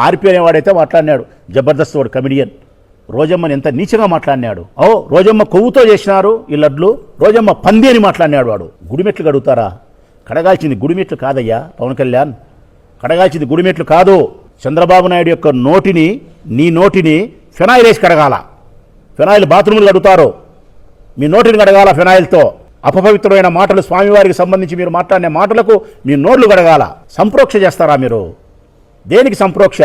ఆర్పి అనేవాడైతే మాట్లాడినాడు, జబర్దస్త్ వాడు కమిడియన్. రోజమ్మని ఎంత నీచంగా మాట్లాడినాడు. రోజమ్మ కొవ్వుతో చేసినారు ఈ లడ్లు, రోజమ్మ పంది అని మాట్లాడినాడు వాడు. గుడిమెట్లు కడుగుతారా? కడగాల్సింది గుడిమెట్లు కాదయ్యా పవన్ కళ్యాణ్, కడగాల్సింది గుడిమెట్లు కాదు. చంద్రబాబు నాయుడు యొక్క నోటిని, నీ నోటిని ఫెనాయిల్ వేసి కడగాల. ఫెనాయిల్ బాత్రూములు కడుగుతారు, మీ నోటిని కడగాల ఫెనాయిల్తో. అపవిత్రమైన మాటలు స్వామివారికి సంబంధించి మీరు మాట్లాడిన మాటలకు మీ నోట్లు కడగాల. సంప్రోక్ష చేస్తారా మీరు? దేనికి సంప్రోక్ష?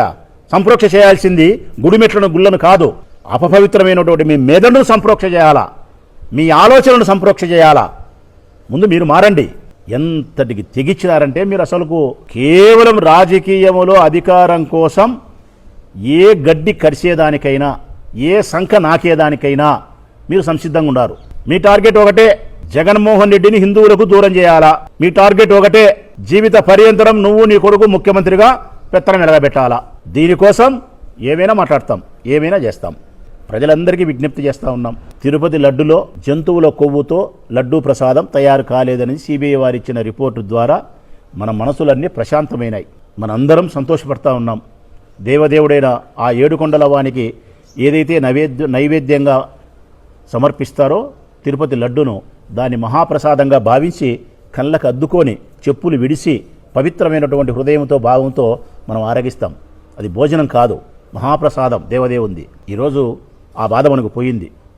సంప్రోక్ష చేయాల్సింది గుడిమెట్లను గుళ్ళను కాదు, అపవిత్రమైనటువంటి మీ మెదడును సంప్రోక్ష చేయాలా, మీ ఆలోచనను సంప్రోక్ష చేయాలా. ముందు మీరు మారండి. ఎంతటికి తెగిచ్చినారంటే మీరు అసలుకు కేవలం రాజకీయములో అధికారం కోసం ఏ గడ్డి కరిసేదానికైనా, ఏ సంఖ నాకేదానికైనా మీరు సంసిద్ధంగా ఉన్నారు. మీ టార్గెట్ ఒకటే, జగన్మోహన్ రెడ్డిని హిందువులకు దూరం చేయాలా. మీ టార్గెట్ ఒకటే, జీవిత పర్యంతరం నువ్వు నీ కొడుకు ముఖ్యమంత్రిగా పెత్తనం నిలబెట్టాలా. దీనికోసం ఏమైనా మాట్లాడతాం, ఏమైనా చేస్తాం. ప్రజలందరికీ విజ్ఞప్తి చేస్తూ ఉన్నాం. తిరుపతి లడ్డులో జంతువుల కొవ్వుతో లడ్డూ ప్రసాదం తయారు కాలేదని సిబిఐ వారు ఇచ్చిన రిపోర్టు ద్వారా మన మనసులన్నీ ప్రశాంతమైనాయి. మనందరం సంతోషపడతా ఉన్నాం. దేవదేవుడైన ఆ ఏడుకొండల వానికి ఏదైతే నైవేద్యంగా సమర్పిస్తారో తిరుపతి లడ్డును, దాన్ని మహాప్రసాదంగా భావించి కళ్ళకు అద్దుకొని చెప్పులు విడిసి పవిత్రమైనటువంటి హృదయంతో భావంతో మనం ఆరగిస్తాం. అది భోజనం కాదు, మహాప్రసాదం దేవదేవుంది. ఈరోజు ఆ బాధ మనకు పోయింది.